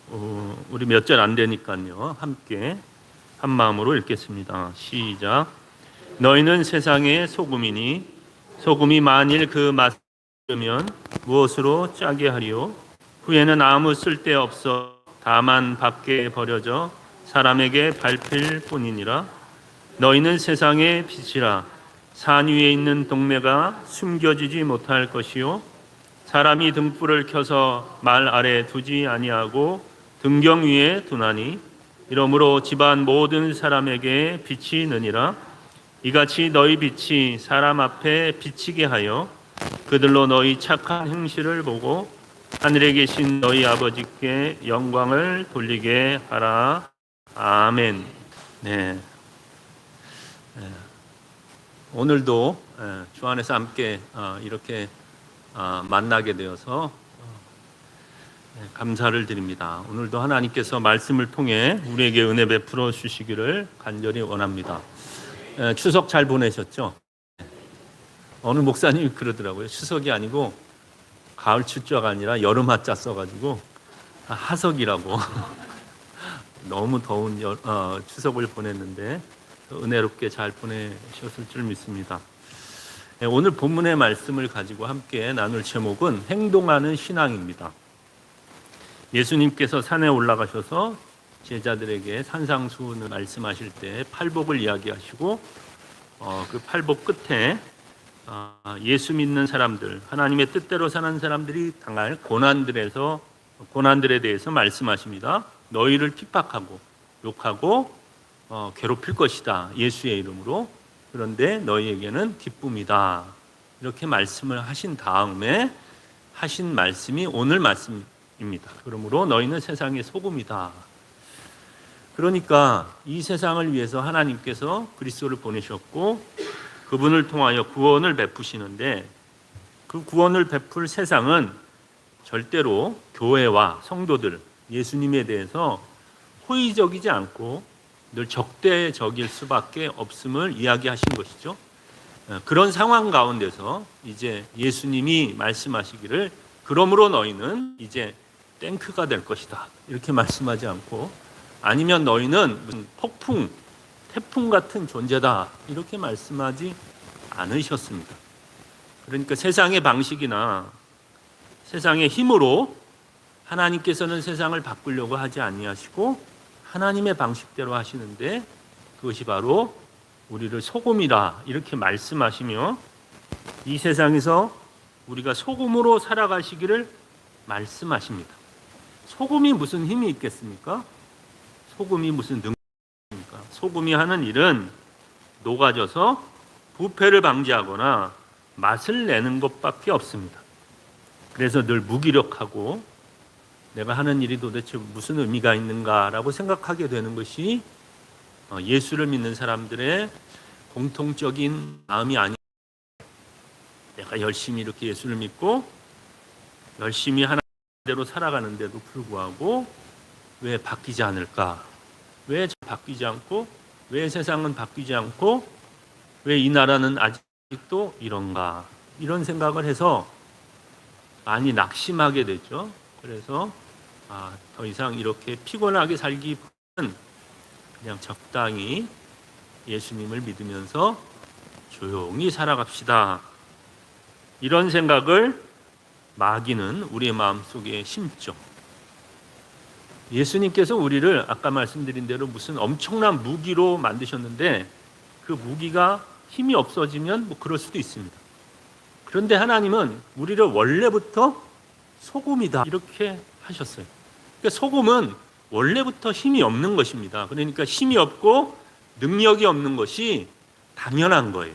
우리 몇 절 안 되니까요. 함께 한 마음으로 읽겠습니다. 시작. 너희는 세상의 소금이니 소금이 만일 그 맛을 잃으면 무엇으로 짜게 하리요? 후에는 아무 쓸데 없어 다만 밖에 버려져 사람에게 밟힐 뿐이니라. 너희는 세상의 빛이라. 산 위에 있는 동네가 숨겨지지 못할 것이요 사람이 등불을 켜서 말 아래 두지 아니하고 등경 위에 두나니 이러므로 집안 모든 사람에게 빛이 느니라. 이같이 너희 빛이 사람 앞에 비치게 하여 그들로 너희 착한 행실을 보고 하늘에 계신 너희 아버지께 영광을 돌리게 하라. 아멘. 네. 오늘도 주 안에서 함께 이렇게 만나게 되어서 감사를 드립니다. 오늘도 하나님께서 말씀을 통해 우리에게 은혜 베풀어 주시기를 간절히 원합니다. 추석 잘 보내셨죠? 어느 목사님이 그러더라고요. 추석이 아니고 가을 추자가 아니라 여름 하자 써가지고 하석이라고 너무 더운 추석을 보냈는데 은혜롭게 잘 보내셨을 줄 믿습니다. 오늘 본문의 말씀을 가지고 함께 나눌 제목은 행동하는 신앙입니다. 예수님께서 산에 올라가셔서 제자들에게 산상수훈을 말씀하실 때 팔복을 이야기하시고 그 팔복 끝에 예수 믿는 사람들, 하나님의 뜻대로 사는 사람들이 당할 고난들에 대해서 말씀하십니다. 너희를 핍박하고 욕하고 괴롭힐 것이다. 예수의 이름으로. 그런데 너희에게는 기쁨이다. 이렇게 말씀을 하신 다음에 하신 말씀이 오늘 말씀입니다. 그러므로 너희는 세상의 소금이다. 그러니까 이 세상을 위해서 하나님께서 그리스도를 보내셨고 그분을 통하여 구원을 베푸시는데 그 구원을 베풀 세상은 절대로 교회와 성도들, 예수님에 대해서 호의적이지 않고 늘 적대적일 수밖에 없음을 이야기하신 것이죠. 그런 상황 가운데서 이제 예수님이 말씀하시기를 그러므로 너희는 이제 탱크가 될 것이다. 이렇게 말씀하지 않고 아니면 너희는 무슨 폭풍, 태풍 같은 존재다. 이렇게 말씀하지 않으셨습니다. 그러니까 세상의 방식이나 세상의 힘으로 하나님께서는 세상을 바꾸려고 하지 아니하시고 하나님의 방식대로 하시는데 그것이 바로 우리를 소금이라 이렇게 말씀하시며 이 세상에서 우리가 소금으로 살아가시기를 말씀하십니다. 소금이 무슨 힘이 있겠습니까? 소금이 무슨 능력이 있습니까? 소금이 하는 일은 녹아져서 부패를 방지하거나 맛을 내는 것밖에 없습니다. 그래서 늘 무기력하고 내가 하는 일이 도대체 무슨 의미가 있는가라고 생각하게 되는 것이 예수를 믿는 사람들의 공통적인 마음이 아니. 내가 열심히 이렇게 예수를 믿고 열심히 하나님대로 살아가는데도 불구하고 왜 바뀌지 않을까? 왜 바뀌지 않고 왜 세상은 바뀌지 않고 왜 이 나라는 아직도 이런가? 이런 생각을 해서 많이 낙심하게 되죠. 그래서 더 이상 이렇게 피곤하게 살기보다는 그냥 적당히 예수님을 믿으면서 조용히 살아갑시다. 이런 생각을 마귀는 우리의 마음속에 심죠. 예수님께서 우리를 아까 말씀드린 대로 무슨 엄청난 무기로 만드셨는데 그 무기가 힘이 없어지면 뭐 그럴 수도 있습니다. 그런데 하나님은 우리를 원래부터 소금이다 이렇게 하셨어요. 그러니까 소금은 원래부터 힘이 없는 것입니다. 그러니까 힘이 없고 능력이 없는 것이 당연한 거예요.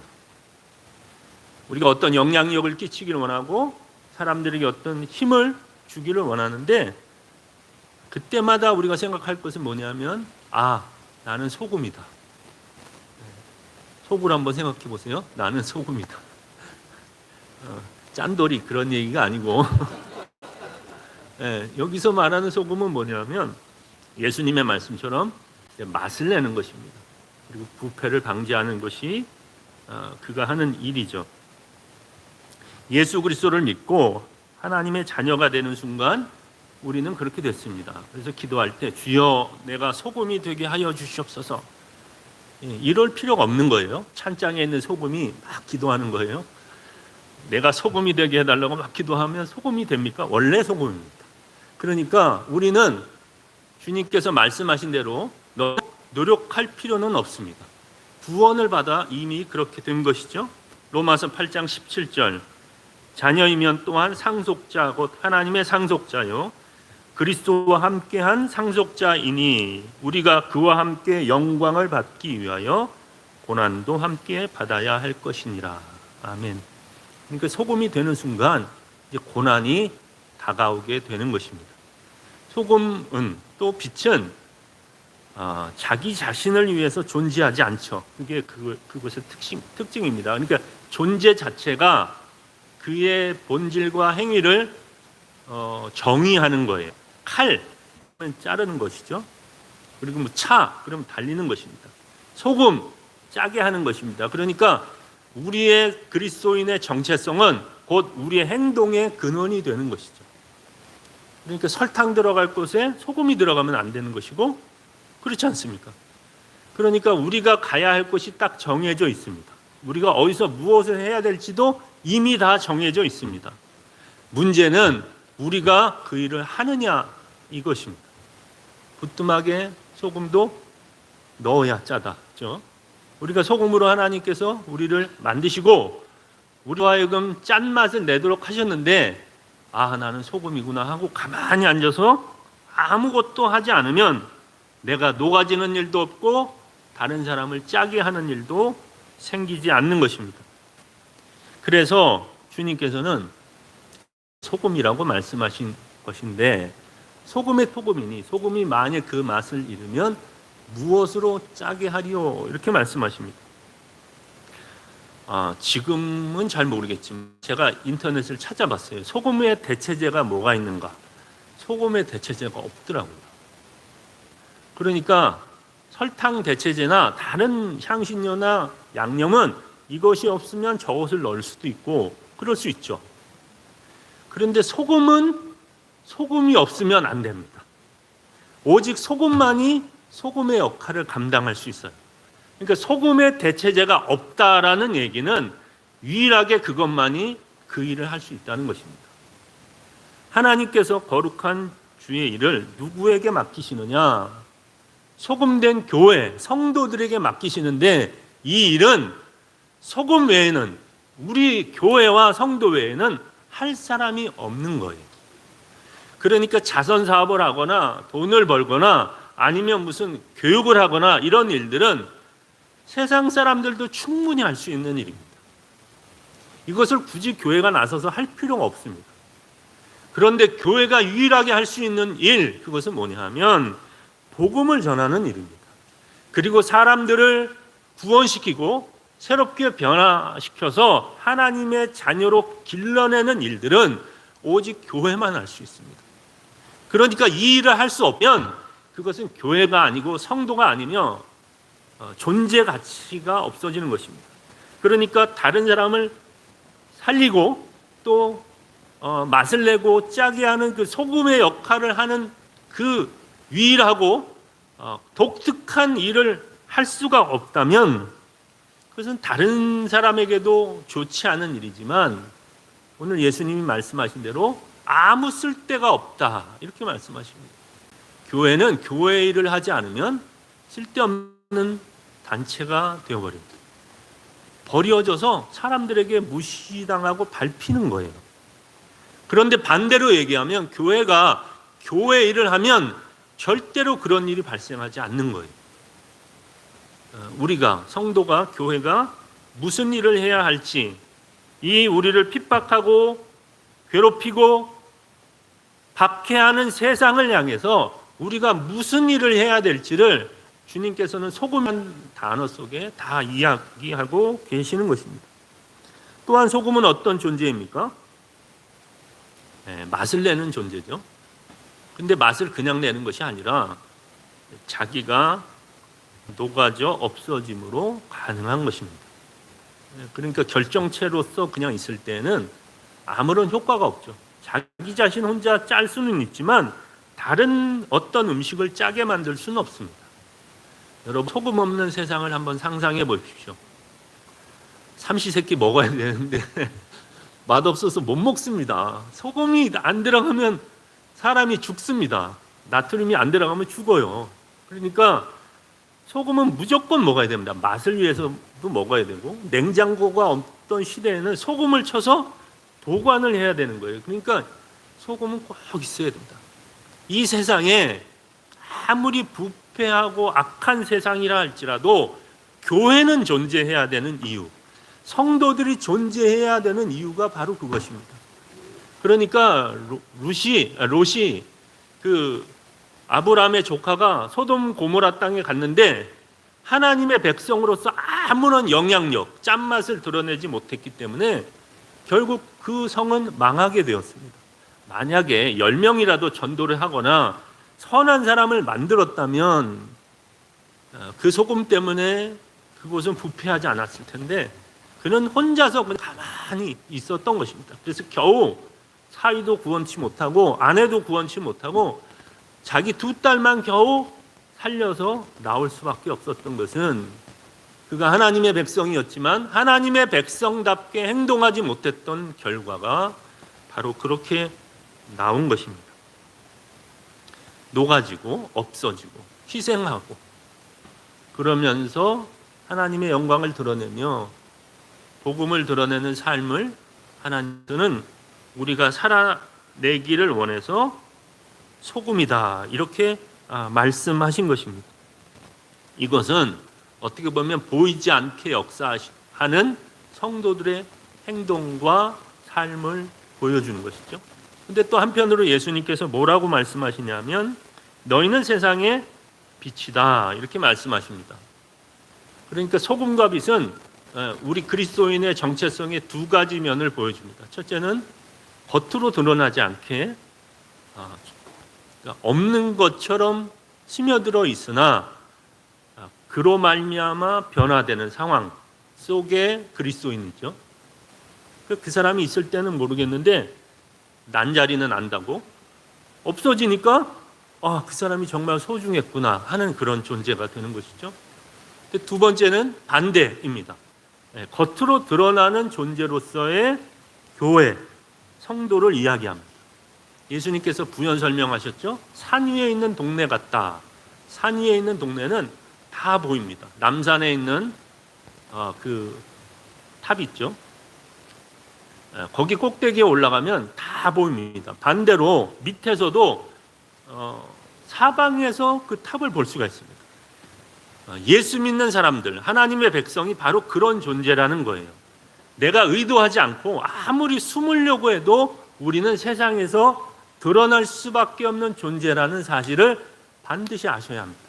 우리가 어떤 영향력을 끼치기를 원하고 사람들에게 어떤 힘을 주기를 원하는데 그때마다 우리가 생각할 것은 뭐냐면 나는 소금이다. 속으로 한번 생각해 보세요. 나는 소금이다. 짠돌이 그런 얘기가 아니고 여기서 말하는 소금은 뭐냐면 예수님의 말씀처럼 맛을 내는 것입니다. 그리고 부패를 방지하는 것이 그가 하는 일이죠. 예수 그리스도를 믿고 하나님의 자녀가 되는 순간 우리는 그렇게 됐습니다. 그래서 기도할 때 주여 내가 소금이 되게 하여 주시옵소서. 이럴 필요가 없는 거예요. 찬장에 있는 소금이 막 기도하는 거예요. 내가 소금이 되게 해달라고 막 기도하면 소금이 됩니까? 원래 소금입니다. 그러니까 우리는 주님께서 말씀하신 대로 노력할 필요는 없습니다. 구원을 받아 이미 그렇게 된 것이죠. 로마서 8장 17절 자녀이면 또한 상속자 곧 하나님의 상속자요 그리스도와 함께한 상속자이니 우리가 그와 함께 영광을 받기 위하여 고난도 함께 받아야 할 것이니라. 아멘. 그러니까 소금이 되는 순간 이제 고난이 다가오게 되는 것입니다. 소금은 또 빛은 자기 자신을 위해서 존재하지 않죠. 그게 그것의 특징입니다. 그러니까 존재 자체가 그의 본질과 행위를 정의하는 거예요. 칼, 자르는 것이죠. 그리고 차, 그러면 달리는 것입니다. 소금, 짜게 하는 것입니다. 그러니까 우리의 그리스도인의 정체성은 곧 우리의 행동의 근원이 되는 것이죠. 그러니까 설탕 들어갈 곳에 소금이 들어가면 안 되는 것이고 그렇지 않습니까? 그러니까 우리가 가야 할 곳이 딱 정해져 있습니다. 우리가 어디서 무엇을 해야 될지도 이미 다 정해져 있습니다. 문제는 우리가 그 일을 하느냐 이것입니다. 부뚜막에 소금도 넣어야 짜다죠. 우리가 소금으로 하나님께서 우리를 만드시고 우리와 하여금 짠맛을 내도록 하셨는데 나는 소금이구나 하고 가만히 앉아서 아무것도 하지 않으면 내가 녹아지는 일도 없고 다른 사람을 짜게 하는 일도 생기지 않는 것입니다. 그래서 주님께서는 소금이라고 말씀하신 것인데 소금의 소금이니 소금이 만약 그 맛을 잃으면 무엇으로 짜게 하리요 이렇게 말씀하십니다. 지금은 잘 모르겠지만 제가 인터넷을 찾아봤어요. 소금의 대체제가 뭐가 있는가? 소금의 대체제가 없더라고요. 그러니까 설탕 대체제나 다른 향신료나 양념은 이것이 없으면 저것을 넣을 수도 있고 그럴 수 있죠. 그런데 소금은 소금이 없으면 안 됩니다. 오직 소금만이 소금의 역할을 감당할 수 있어요. 그러니까 소금의 대체제가 없다라는 얘기는 유일하게 그것만이 그 일을 할 수 있다는 것입니다. 하나님께서 거룩한 주의 일을 누구에게 맡기시느냐? 소금된 교회, 성도들에게 맡기시는데 이 일은 소금 외에는 우리 교회와 성도 외에는 할 사람이 없는 거예요. 그러니까 자선 사업을 하거나 돈을 벌거나 아니면 무슨 교육을 하거나 이런 일들은 세상 사람들도 충분히 할 수 있는 일입니다. 이것을 굳이 교회가 나서서 할 필요가 없습니다. 그런데 교회가 유일하게 할 수 있는 일, 그것은 뭐냐 하면 복음을 전하는 일입니다. 그리고 사람들을 구원시키고 새롭게 변화시켜서 하나님의 자녀로 길러내는 일들은 오직 교회만 할 수 있습니다. 그러니까 이 일을 할 수 없면 그것은 교회가 아니고 성도가 아니며 존재 가치가 없어지는 것입니다. 그러니까 다른 사람을 살리고 또 맛을 내고 짜게 하는 그 소금의 역할을 하는 그 유일하고 독특한 일을 할 수가 없다면 그것은 다른 사람에게도 좋지 않은 일이지만 오늘 예수님이 말씀하신 대로 아무 쓸데가 없다 이렇게 말씀하십니다. 교회는 교회 일을 하지 않으면 쓸데없는 단체가 되어버립니다. 버려져서 사람들에게 무시당하고 밟히는 거예요. 그런데 반대로 얘기하면 교회가 교회 일을 하면 절대로 그런 일이 발생하지 않는 거예요. 우리가 성도가 교회가 무슨 일을 해야 할지 이 우리를 핍박하고 괴롭히고 박해하는 세상을 향해서 우리가 무슨 일을 해야 될지를 주님께서는 소금이라는 단어 속에 다 이야기하고 계시는 것입니다. 또한 소금은 어떤 존재입니까? 맛을 내는 존재죠. 근데 맛을 그냥 내는 것이 아니라 자기가 녹아져 없어짐으로 가능한 것입니다. 그러니까 결정체로서 그냥 있을 때는 아무런 효과가 없죠. 자기 자기 자신 혼자 짤 수는 있지만 다른 어떤 음식을 짜게 만들 수는 없습니다. 여러분, 소금 없는 세상을 한번 상상해 보십시오. 삼시세끼 먹어야 되는데 맛없어서 못 먹습니다. 소금이 안 들어가면 사람이 죽습니다. 나트륨이 안 들어가면 죽어요. 그러니까 소금은 무조건 먹어야 됩니다. 맛을 위해서도 먹어야 되고, 냉장고가 없던 시대에는 소금을 쳐서 보관을 해야 되는 거예요. 그러니까 소금은 꼭 있어야 된다. 이 세상에 아무리 부패하고 악한 세상이라 할지라도 교회는 존재해야 되는 이유, 성도들이 존재해야 되는 이유가 바로 그것입니다. 그러니까 롯이 그 아브라함의 조카가 소돔 고모라 땅에 갔는데 하나님의 백성으로서 아무런 영향력, 짠맛을 드러내지 못했기 때문에 결국 그 성은 망하게 되었습니다. 만약에 10명이라도 전도를 하거나 선한 사람을 만들었다면 그 소금 때문에 그곳은 부패하지 않았을 텐데 그는 혼자서 가만히 있었던 것입니다. 그래서 겨우 사위도 구원치 못하고 아내도 구원치 못하고 자기 두 딸만 겨우 살려서 나올 수밖에 없었던 것은 그가 하나님의 백성이었지만 하나님의 백성답게 행동하지 못했던 결과가 바로 그렇게 나온 것입니다. 녹아지고 없어지고 희생하고 그러면서 하나님의 영광을 드러내며 복음을 드러내는 삶을 하나님은 우리가 살아내기를 원해서 소금이다 이렇게 말씀하신 것입니다. 이것은 어떻게 보면 보이지 않게 역사하는 성도들의 행동과 삶을 보여주는 것이죠. 근데 또 한편으로 예수님께서 뭐라고 말씀하시냐면 너희는 세상의 빛이다 이렇게 말씀하십니다. 그러니까 소금과 빛은 우리 그리스도인의 정체성의 두 가지 면을 보여줍니다. 첫째는 겉으로 드러나지 않게 없는 것처럼 스며들어 있으나 그로 말미암아 변화되는 상황 속에 그리스도인이죠. 그 사람이 있을 때는 모르겠는데 난자리는 안다고 없어지니까 그 사람이 정말 소중했구나 하는 그런 존재가 되는 것이죠. 두 번째는 반대입니다. 겉으로 드러나는 존재로서의 교회, 성도를 이야기합니다. 예수님께서 부연 설명하셨죠. 산 위에 있는 동네 같다. 산 위에 있는 동네는 다 보입니다. 남산에 있는 그 탑 있죠. 거기 꼭대기에 올라가면 다 보입니다. 반대로 밑에서도 사방에서 그 탑을 볼 수가 있습니다. 예수 믿는 사람들, 하나님의 백성이 바로 그런 존재라는 거예요. 내가 의도하지 않고 아무리 숨으려고 해도 우리는 세상에서 드러날 수밖에 없는 존재라는 사실을 반드시 아셔야 합니다.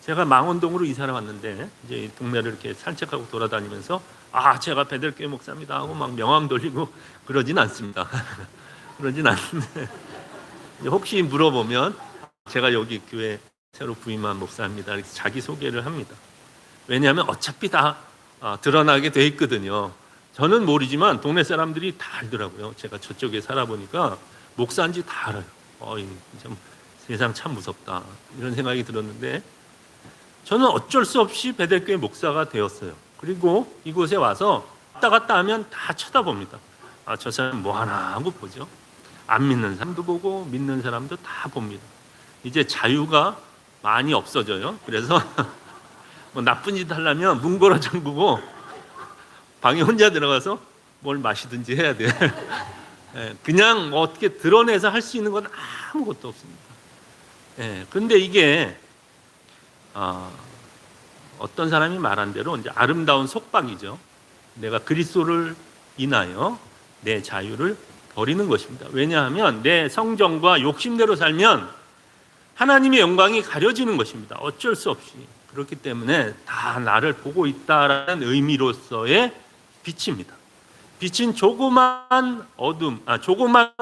제가 망원동으로 이사를 왔는데 이제 이 동네를 이렇게 산책하고 돌아다니면서 제가 베들교회 목사입니다 하고 막 명함 돌리고 그러진 않습니다. 그러진 않는데 혹시 물어보면 제가 여기 교회 새로 부임한 목사입니다. 이렇게 자기 소개를 합니다. 왜냐하면 어차피 다 드러나게 돼 있거든요. 저는 모르지만 동네 사람들이 다 알더라고요. 제가 저쪽에 살아보니까 목사인지 다 알아요. 참, 세상 참 무섭다 이런 생각이 들었는데 저는 어쩔 수 없이 베들교회 목사가 되었어요. 그리고 이곳에 와서 왔다 갔다 하면 다 쳐다봅니다. 저 사람 뭐 하나 하고 보죠. 안 믿는 사람도 보고 믿는 사람도 다 봅니다. 이제 자유가 많이 없어져요. 그래서 뭐 나쁜 짓 하려면 문 걸어 잠그고 방에 혼자 들어가서 뭘 마시든지 해야 돼. 그냥 뭐 어떻게 드러내서 할 수 있는 건 아무것도 없습니다. 그런데 이게 어떤 사람이 말한 대로 이제 아름다운 속박이죠. 내가 그리스도를 인하여 내 자유를 버리는 것입니다. 왜냐하면 내 성정과 욕심대로 살면 하나님의 영광이 가려지는 것입니다. 어쩔 수 없이. 그렇기 때문에 다 나를 보고 있다라는 의미로서의 빛입니다. 빛은 조그만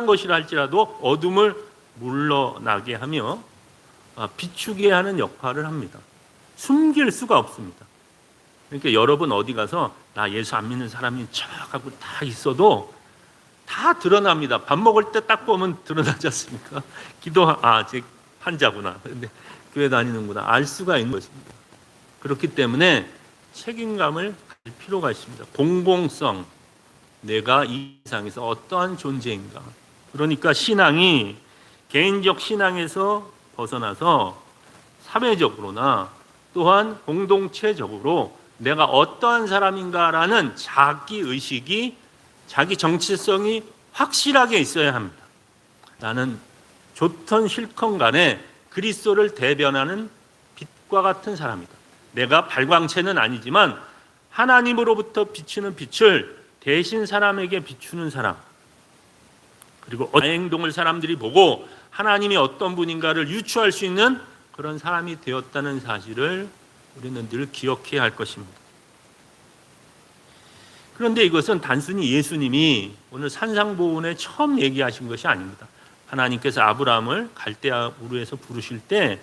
것이라 할지라도 어둠을 물러나게 하며 비추게 하는 역할을 합니다. 숨길 수가 없습니다. 그러니까 여러분 어디 가서 나 예수 안 믿는 사람인 척하고 다 있어도 다 드러납니다. 밥 먹을 때 딱 보면 드러나지 않습니까? 제 환자구나. 근데 교회 다니는구나. 알 수가 있는 것입니다. 그렇기 때문에 책임감을 가질 필요가 있습니다. 공공성, 내가 이 세상에서 어떠한 존재인가. 그러니까 신앙이 개인적 신앙에서 벗어나서 사회적으로나 또한 공동체적으로 내가 어떠한 사람인가라는 자기의식이, 자기 정체성이 확실하게 있어야 합니다. 나는 좋던 싫건 간에 그리스도를 대변하는 빛과 같은 사람이다. 내가 발광체는 아니지만 하나님으로부터 비치는 빛을 대신 사람에게 비추는 사람, 그리고 나의 행동을 사람들이 보고 하나님이 어떤 분인가를 유추할 수 있는 그런 사람이 되었다는 사실을 우리는 늘 기억해야 할 것입니다. 그런데 이것은 단순히 예수님이 오늘 산상보훈에 처음 얘기하신 것이 아닙니다. 하나님께서 아브라함을 갈대아 우르에서 부르실 때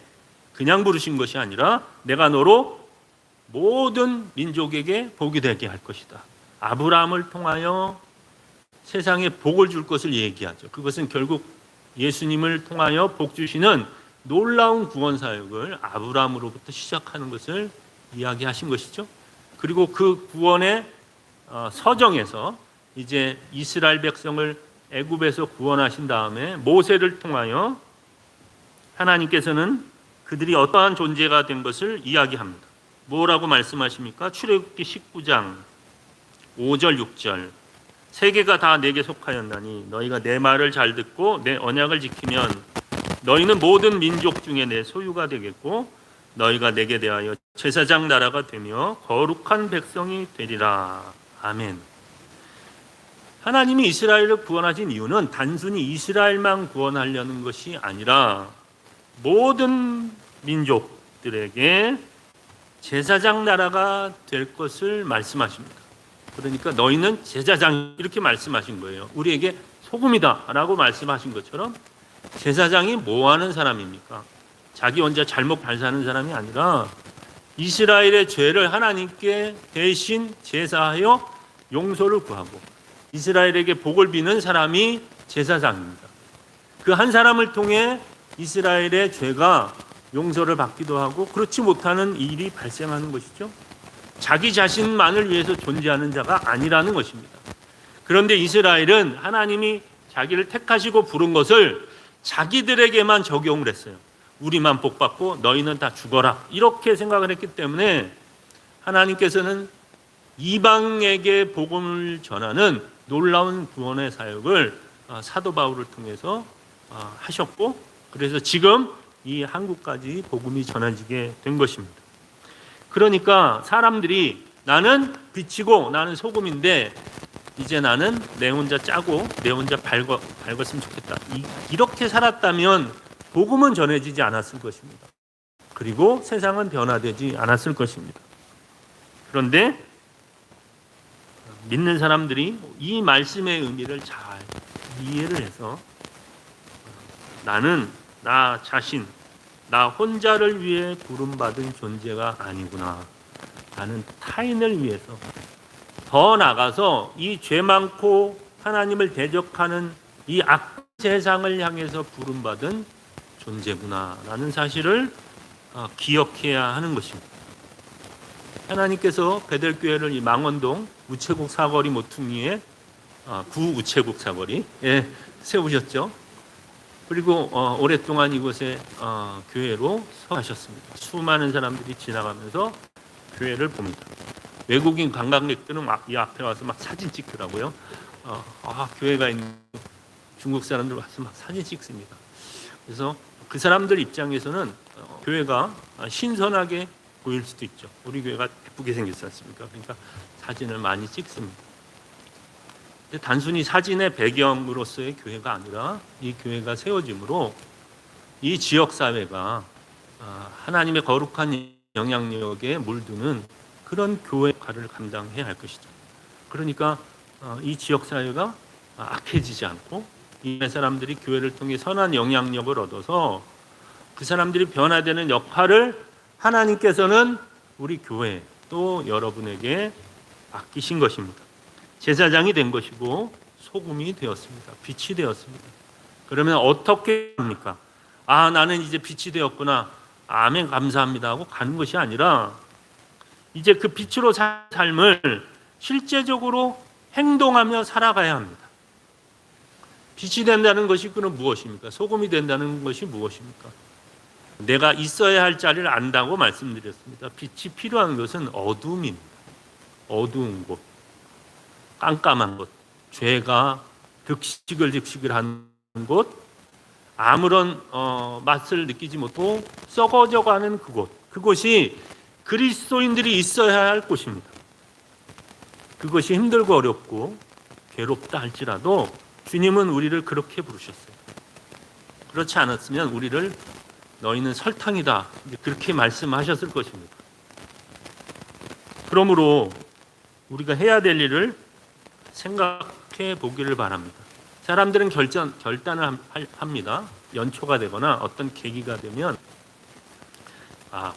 그냥 부르신 것이 아니라 내가 너로 모든 민족에게 복이 되게 할 것이다. 아브라함을 통하여 세상에 복을 줄 것을 얘기하죠. 그것은 결국 예수님을 통하여 복 주시는 놀라운 구원 사역을 아브라함으로부터 시작하는 것을 이야기하신 것이죠. 그리고 그 구원의 서정에서 이제 이스라엘 백성을 애굽에서 구원하신 다음에 모세를 통하여 하나님께서는 그들이 어떠한 존재가 된 것을 이야기합니다. 뭐라고 말씀하십니까? 출애굽기 19장 5절 6절. 세계가 다 내게 속하였나니 너희가 내 말을 잘 듣고 내 언약을 지키면 너희는 모든 민족 중에 내 소유가 되겠고 너희가 내게 대하여 제사장 나라가 되며 거룩한 백성이 되리라. 아멘. 하나님이 이스라엘을 구원하신 이유는 단순히 이스라엘만 구원하려는 것이 아니라 모든 민족들에게 제사장 나라가 될 것을 말씀하십니다. 그러니까 너희는 제사장, 이렇게 말씀하신 거예요. 우리에게 소금이다 라고 말씀하신 것처럼 제사장이 뭐 하는 사람입니까? 자기 혼자 잘못 잘 사는 사람이 아니라 이스라엘의 죄를 하나님께 대신 제사하여 용서를 구하고 이스라엘에게 복을 비는 사람이 제사장입니다. 그 한 사람을 통해 이스라엘의 죄가 용서를 받기도 하고 그렇지 못하는 일이 발생하는 것이죠. 자기 자신만을 위해서 존재하는 자가 아니라는 것입니다. 그런데 이스라엘은 하나님이 자기를 택하시고 부른 것을 자기들에게만 적용을 했어요. 우리만 복받고 너희는 다 죽어라, 이렇게 생각을 했기 때문에 하나님께서는 이방에게 복음을 전하는 놀라운 구원의 사역을 사도 바울을 통해서 하셨고, 그래서 지금 이 한국까지 복음이 전해지게 된 것입니다. 그러니까 사람들이 나는 빛이고 나는 소금인데 이제 나는 내 혼자 짜고 내 혼자 밝았으면 좋겠다, 이렇게 살았다면 복음은 전해지지 않았을 것입니다. 그리고 세상은 변화되지 않았을 것입니다. 그런데 믿는 사람들이 이 말씀의 의미를 잘 이해를 해서 나는 나 자신, 나 혼자를 위해 부름받은 존재가 아니구나. 나는 타인을 위해서, 더 나아가서 이 죄 많고 하나님을 대적하는 이 악 세상을 향해서 부름받은 존재구나라는 사실을 기억해야 하는 것입니다. 하나님께서 베델교회를 이 망원동 우체국 사거리 모퉁이에 구우체국 사거리에 세우셨죠. 그리고 오랫동안 이곳에 교회로 서하셨습니다. 수많은 사람들이 지나가면서 교회를 봅니다. 외국인 관광객들은 막 이 앞에 와서 막 사진 찍더라고요. 교회가 있는 중국 사람들 와서 막 사진 찍습니다. 그래서 그 사람들 입장에서는 교회가 신선하게 보일 수도 있죠. 우리 교회가 예쁘게 생겼지 않습니까? 그러니까 사진을 많이 찍습니다. 근데 단순히 사진의 배경으로서의 교회가 아니라 이 교회가 세워짐으로 이 지역 사회가 하나님의 거룩한 영향력에 물드는 그런 교회 역할을 감당해야 할 것이죠. 그러니까 이 지역 사회가 악해지지 않고 이 사람들이 교회를 통해 선한 영향력을 얻어서 그 사람들이 변화되는 역할을 하나님께서는 우리 교회 또 여러분에게 맡기신 것입니다. 제사장이 된 것이고 소금이 되었습니다. 빛이 되었습니다. 그러면 어떻게 합니까? 아, 나는 이제 빛이 되었구나. 아멘, 감사합니다 하고 가는 것이 아니라 이제 그 빛으로 산 삶을 실제적으로 행동하며 살아가야 합니다. 빛이 된다는 것이 그는 무엇입니까? 소금이 된다는 것이 무엇입니까? 내가 있어야 할 자리를 안다고 말씀드렸습니다. 빛이 필요한 것은 어둠입니다. 어두운 곳, 깜깜한 곳, 죄가 득식을 하는 곳, 아무런 맛을 느끼지 못하고 썩어져가는 그곳, 그곳이 그리스도인들이 있어야 할 곳입니다. 그것이 힘들고 어렵고 괴롭다 할지라도 주님은 우리를 그렇게 부르셨어요. 그렇지 않았으면 우리를 너희는 설탕이다 그렇게 말씀하셨을 것입니다. 그러므로 우리가 해야 될 일을 생각해 보기를 바랍니다. 사람들은 결단을 합니다. 연초가 되거나 어떤 계기가 되면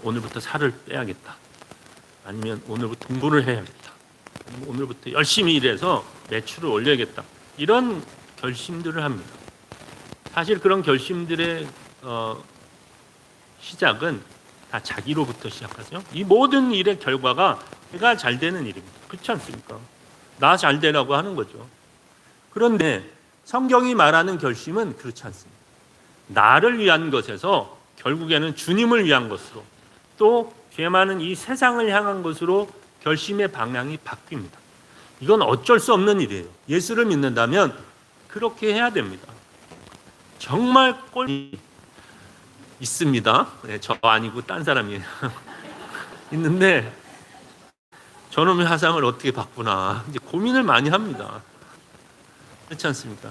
오늘부터 살을 빼야겠다. 아니면 오늘부터 공부를 해야겠다. 아니면 오늘부터 열심히 일해서 매출을 올려야겠다. 이런 결심들을 합니다. 사실 그런 결심들의 시작은 다 자기로부터 시작하죠. 이 모든 일의 결과가 내가 잘 되는 일입니다. 그렇지 않습니까? 나 잘 되라고 하는 거죠. 그런데 성경이 말하는 결심은 그렇지 않습니다. 나를 위한 것에서 결국에는 주님을 위한 것으로 또 죄 많은 이 세상을 향한 것으로 결심의 방향이 바뀝니다. 이건 어쩔 수 없는 일이에요. 예수를 믿는다면 그렇게 해야 됩니다. 정말 꼴이 있습니다. 네, 저 아니고 딴 사람이에요. 있는데 저놈의 화상을 어떻게 바꾸나 이제 고민을 많이 합니다. 그렇지 않습니까?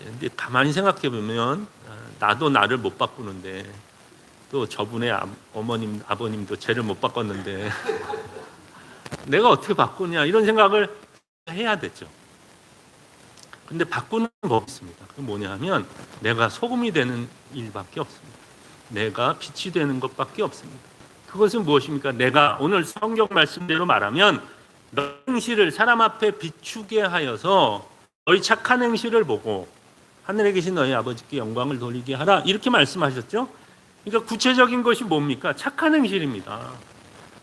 근데 가만히 생각해 보면 나도 나를 못 바꾸는데 또 저분의 어머님, 아버님도 죄를 못 바꿨는데 내가 어떻게 바꾸냐 이런 생각을 해야 되죠. 근데 바꾸는 법이 있습니다. 그게 뭐냐 하면 내가 소금이 되는 일밖에 없습니다. 내가 빛이 되는 것밖에 없습니다. 그것은 무엇입니까? 내가 오늘 성경 말씀대로 말하면 너희 행실을 사람 앞에 비추게 하여서 너희 착한 행실을 보고 하늘에 계신 너희 아버지께 영광을 돌리게 하라 이렇게 말씀하셨죠. 그러니까 구체적인 것이 뭡니까? 착한 행실입니다.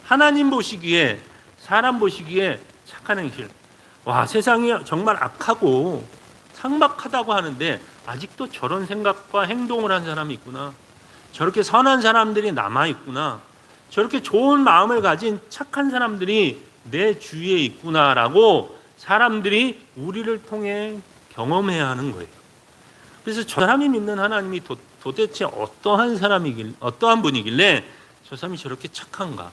하나님 보시기에 사람 보시기에 착한 행실. 와, 세상이 정말 악하고 상박하다고 하는데 아직도 저런 생각과 행동을 한 사람이 있구나. 저렇게 선한 사람들이 남아있구나. 저렇게 좋은 마음을 가진 착한 사람들이 내 주위에 있구나라고 사람들이 우리를 통해 경험해야 하는 거예요. 그래서 저 사람이 믿는 하나님이 도대체 어떠한 분이길래 저 사람이 저렇게 착한가,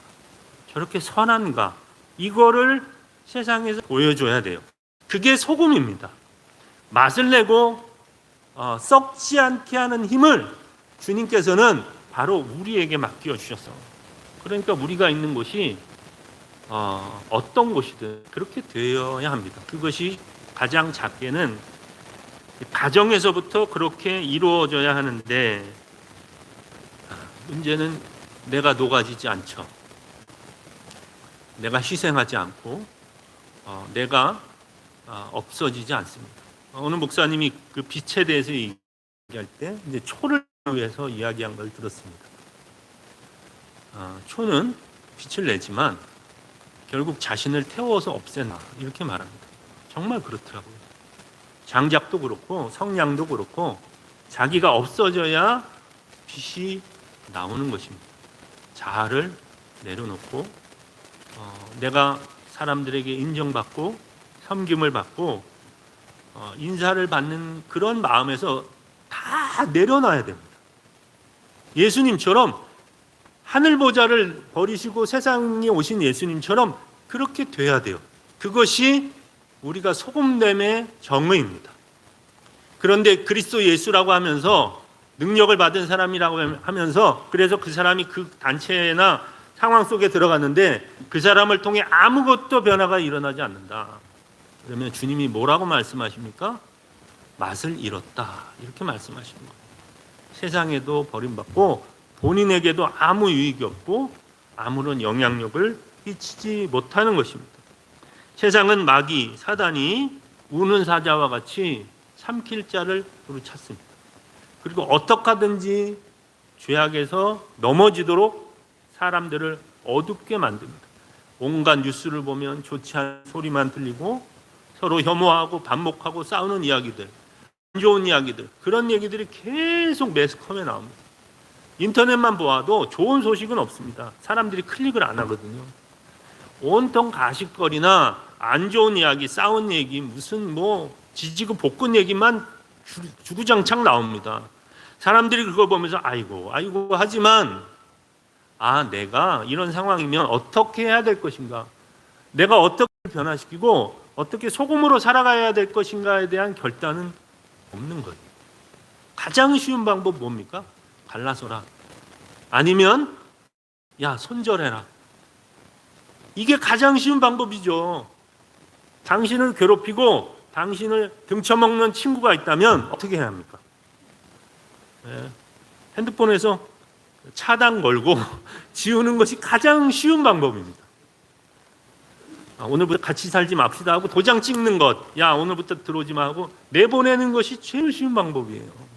저렇게 선한가, 이거를 세상에서 보여줘야 돼요. 그게 소금입니다. 맛을 내고 썩지 않게 하는 힘을 주님께서는 바로 우리에게 맡겨 주셨어. 그러니까 우리가 있는 곳이 어떤 곳이든 그렇게 되어야 합니다. 그것이 가장 작게는 가정에서부터 그렇게 이루어져야 하는데 문제는 내가 녹아지지 않죠. 내가 희생하지 않고 내가 없어지지 않습니다. 오늘 목사님이 그 빛에 대해서 얘기할 때 이제 초를 위해서 이야기한 걸 들었습니다. 초는 빛을 내지만 결국 자신을 태워서 없애나 이렇게 말합니다. 정말 그렇더라고요. 장작도 그렇고 성냥도 그렇고 자기가 없어져야 빛이 나오는 것입니다. 자아를 내려놓고 내가 사람들에게 인정받고 섬김을 받고 인사를 받는 그런 마음에서 다 내려놔야 됩니다. 예수님처럼 하늘 보좌를 버리시고 세상에 오신 예수님처럼 그렇게 돼야 돼요. 그것이 우리가 소금됨의 정의입니다. 그런데 그리스도 예수라고 하면서 능력을 받은 사람이라고 하면서 그래서 그 사람이 그 단체나 상황 속에 들어갔는데 그 사람을 통해 아무것도 변화가 일어나지 않는다. 그러면 주님이 뭐라고 말씀하십니까? 맛을 잃었다. 이렇게 말씀하십니다. 세상에도 버림받고 본인에게도 아무 유익이 없고 아무런 영향력을 끼치지 못하는 것입니다. 세상은 마귀, 사단이 우는 사자와 같이 삼킬 자를 두루 찾습니다. 그리고 어떻게 하든지 죄악에서 넘어지도록 사람들을 어둡게 만듭니다. 온갖 뉴스를 보면 좋지 않은 소리만 들리고 서로 혐오하고 반목하고 싸우는 이야기들, 안 좋은 이야기들, 그런 얘기들이 계속 매스컴에 나옵니다. 인터넷만 보아도 좋은 소식은 없습니다. 사람들이 클릭을 안 하거든요. 온통 가십거리나 안 좋은 이야기, 싸운 얘기, 무슨 뭐 지지고 볶은 얘기만 주구장창 나옵니다. 사람들이 그걸 보면서 아이고 하지만 내가 이런 상황이면 어떻게 해야 될 것인가, 내가 어떻게 변화시키고 어떻게 소금으로 살아가야 될 것인가에 대한 결단은 없는 거예요. 가장 쉬운 방법 뭡니까? 갈라서라. 아니면 손절해라. 이게 가장 쉬운 방법이죠. 당신을 괴롭히고 당신을 등쳐먹는 친구가 있다면 어떻게 해야 합니까? 핸드폰에서 차단 걸고 지우는 것이 가장 쉬운 방법입니다. 오늘부터 같이 살지 맙시다 하고 도장 찍는 것, 오늘부터 들어오지 마 하고 내보내는 것이 제일 쉬운 방법이에요.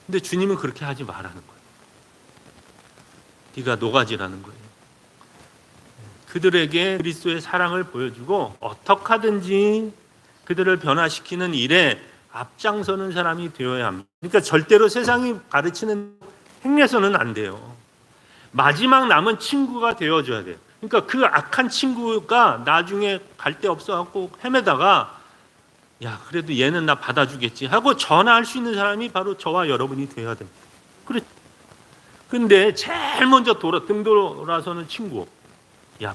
근데 주님은 그렇게 하지 말라는 거예요. 네가 노가지라는 거예요. 그들에게 그리스도의 사랑을 보여주고 어떻게 하든지 그들을 변화시키는 일에 앞장서는 사람이 되어야 합니다. 그러니까 절대로 세상이 가르치는 행내서는 안 돼요. 마지막 남은 친구가 되어줘야 돼요. 그러니까 그 악한 친구가 나중에 갈 데 없어갖고 헤매다가 그래도 얘는 나 받아주겠지 하고 전화할 수 있는 사람이 바로 저와 여러분이 되어야 됩니다. 근데 제일 먼저 등 돌아서는 친구,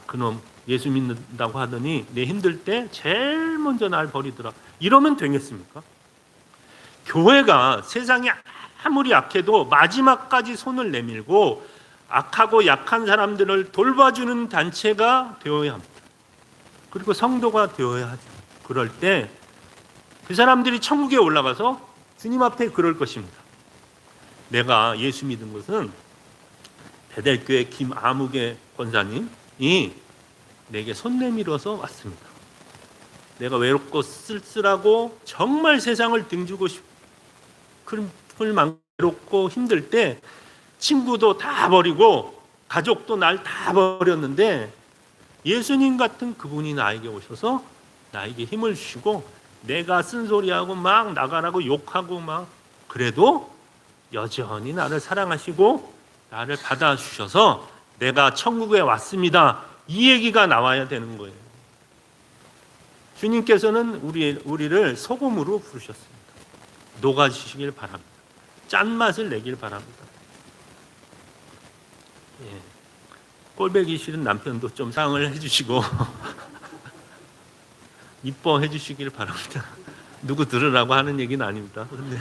그놈 예수 믿는다고 하더니 내 힘들 때 제일 먼저 날 버리더라, 이러면 되겠습니까? 교회가 세상이 아무리 악해도 마지막까지 손을 내밀고 악하고 약한 사람들을 돌봐주는 단체가 되어야 합니다. 그리고 성도가 되어야 하죠. 그럴 때 그 사람들이 천국에 올라가서 주님 앞에 그럴 것입니다. 내가 예수 믿은 것은 베델교회 김아무개 권사님이 내게 손 내밀어서 왔습니다. 내가 외롭고 쓸쓸하고 정말 세상을 등지고 싶을 만큼 외롭고 힘들 때 친구도 다 버리고 가족도 날 다 버렸는데 예수님 같은 그분이 나에게 오셔서 나에게 힘을 주시고 내가 쓴소리하고 막 나가라고 욕하고 막 그래도 여전히 나를 사랑하시고 나를 받아주셔서 내가 천국에 왔습니다, 이 얘기가 나와야 되는 거예요. 주님께서는 우리를 소금으로 부르셨습니다. 녹아주시길 바랍니다. 짠맛을 내길 바랍니다. 꼴배기 싫은 남편도 좀 사랑을 해주시고 이뻐해 주시길 바랍니다. 누구 들으라고 하는 얘기는 아닙니다. 근데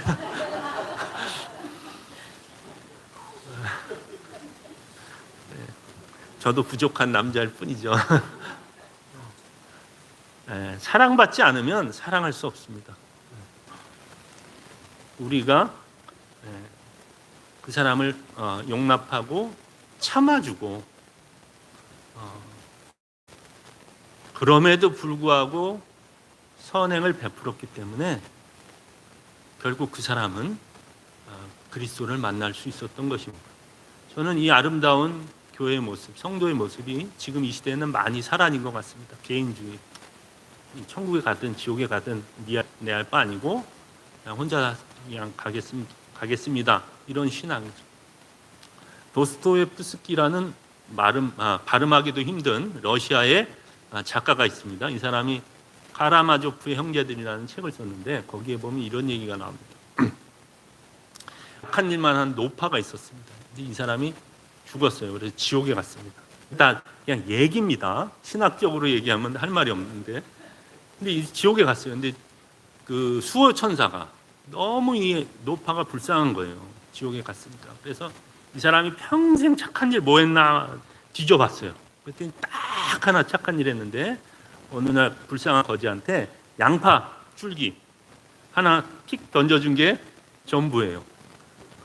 저도 부족한 남자일 뿐이죠. 사랑받지 않으면 사랑할 수 없습니다. 우리가 그 사람을 용납하고 참아주고 그럼에도 불구하고 선행을 베풀었기 때문에 결국 그 사람은 그리스도를 만날 수 있었던 것입니다. 저는 이 아름다운 교회의 모습, 성도의 모습이 지금 이 시대에는 많이 사라진 것 같습니다. 개인주의, 천국에 가든 지옥에 가든 내 알 바 아니고 그냥 혼자 그냥 가겠습니다. 이런 신앙이죠. 도스토옙스키라는 발음하기도 힘든 러시아의 작가가 있습니다. 이 사람이 카라마조프의 형제들이라는 책을 썼는데 거기에 보면 이런 얘기가 나옵니다. 악한 일만 한 노파가 있었습니다. 근데 이 사람이 죽었어요. 그래서 지옥에 갔습니다. 일단 그냥 얘기입니다. 신학적으로 얘기하면 할 말이 없는데, 근데 이 지옥에 갔어요. 근데 그 수호 천사가 너무 이 노파가 불쌍한 거예요. 지옥에 갔습니다. 그래서 이 사람이 평생 착한 일 뭐 했나 뒤져봤어요. 그랬더니 딱 하나 착한 일 했는데 어느 날 불쌍한 거지한테 양파 줄기 하나 픽 던져준 게 전부예요.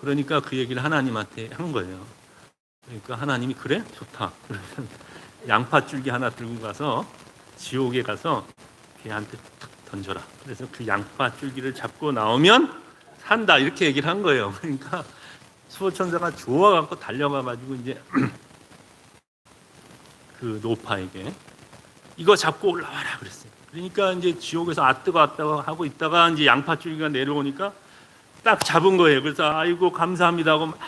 그러니까 그 얘기를 하나님한테 한 거예요. 그러니까 하나님이 그래? 좋다. 그래서 양파 줄기 하나 들고 가서 지옥에 가서 걔한테 던져라. 그래서 그 양파 줄기를 잡고 나오면 산다 이렇게 얘기를 한 거예요. 그러니까 수호천사가 좋아갖고 달려가가지고 이제 그 노파에게 이거 잡고 올라와라 그랬어요. 그러니까 이제 지옥에서 뜨거 하고 있다가 이제 양파 줄기가 내려오니까 딱 잡은 거예요. 그래서 아이고 감사합니다 하고 막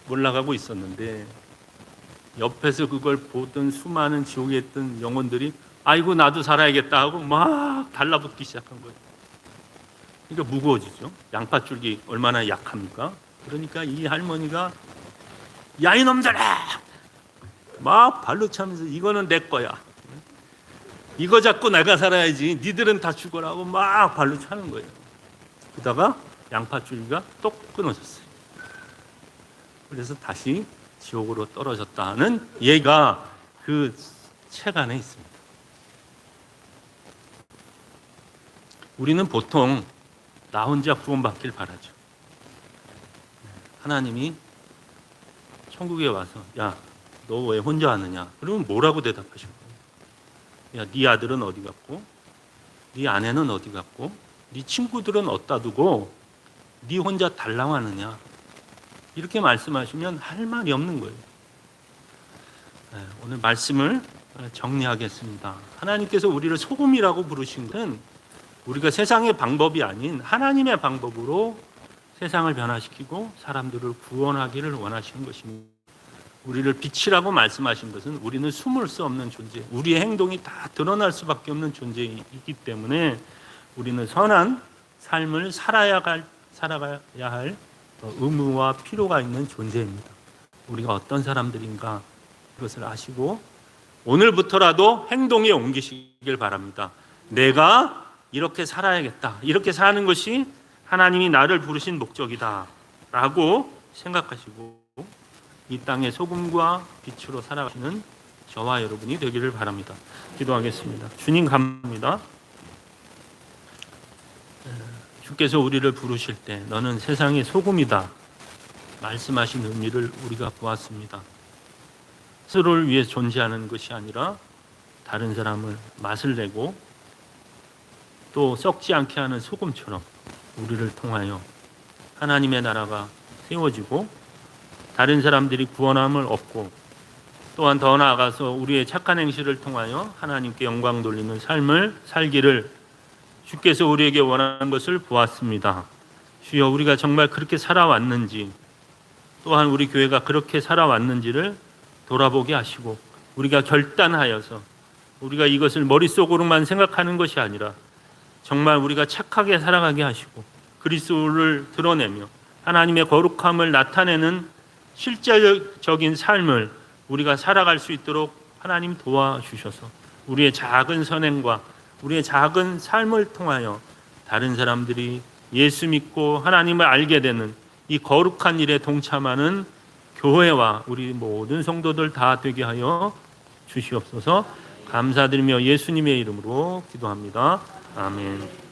올라가고 있었는데 옆에서 그걸 보던 수많은 지옥에 있던 영혼들이 아이고 나도 살아야겠다 하고 막 달라붙기 시작한 거예요. 그러니까 무거워지죠. 양파 줄기 얼마나 약합니까? 그러니까 이 할머니가 야 이놈들아 막 발로 차면서 이거는 내 거야. 이거 잡고 내가 살아야지. 니들은 다 죽어라고 막 발로 차는 거예요. 그러다가 양파 줄기가 똑 끊어졌어요. 그래서 다시 지옥으로 떨어졌다는 얘가 그 책 안에 있습니다. 우리는 보통 나 혼자 구원받길 바라죠. 하나님이 천국에 와서 야, 너 왜 혼자 왔느냐? 그러면 뭐라고 대답하실 거예요? 야, 네 아들은 어디 갔고? 네 아내는 어디 갔고? 네 친구들은 어디다 두고 네 혼자 달랑하느냐? 이렇게 말씀하시면 할 말이 없는 거예요. 오늘 말씀을 정리하겠습니다. 하나님께서 우리를 소금이라고 부르신 것은 우리가 세상의 방법이 아닌 하나님의 방법으로 세상을 변화시키고 사람들을 구원하기를 원하시는 것입니다. 우리를 빛이라고 말씀하신 것은 우리는 숨을 수 없는 존재, 우리의 행동이 다 드러날 수밖에 없는 존재이기 때문에 우리는 선한 삶을 살아가야 할 의무와 필요가 있는 존재입니다. 우리가 어떤 사람들인가 그것을 아시고 오늘부터라도 행동에 옮기시길 바랍니다. 내가 이렇게 살아야겠다. 이렇게 사는 것이 하나님이 나를 부르신 목적이다 라고 생각하시고 이 땅의 소금과 빛으로 살아가시는 저와 여러분이 되기를 바랍니다. 기도하겠습니다. 주님 감사합니다. 주께서 우리를 부르실 때 너는 세상의 소금이다 말씀하신 의미를 우리가 보았습니다. 스스로를 위해 존재하는 것이 아니라 다른 사람을 맛을 내고 또 썩지 않게 하는 소금처럼 우리를 통하여 하나님의 나라가 세워지고 다른 사람들이 구원함을 얻고 또한 더 나아가서 우리의 착한 행실을 통하여 하나님께 영광 돌리는 삶을 살기를 주께서 우리에게 원하는 것을 보았습니다. 주여 우리가 정말 그렇게 살아왔는지 또한 우리 교회가 그렇게 살아왔는지를 돌아보게 하시고 우리가 결단하여서 우리가 이것을 머릿속으로만 생각하는 것이 아니라 정말 우리가 착하게 살아가게 하시고 그리스도를 드러내며 하나님의 거룩함을 나타내는 실제적인 삶을 우리가 살아갈 수 있도록 하나님 도와주셔서 우리의 작은 선행과 우리의 작은 삶을 통하여 다른 사람들이 예수 믿고 하나님을 알게 되는 이 거룩한 일에 동참하는 교회와 우리 모든 성도들 다 되게 하여 주시옵소서. 감사드리며 예수님의 이름으로 기도합니다. 아멘.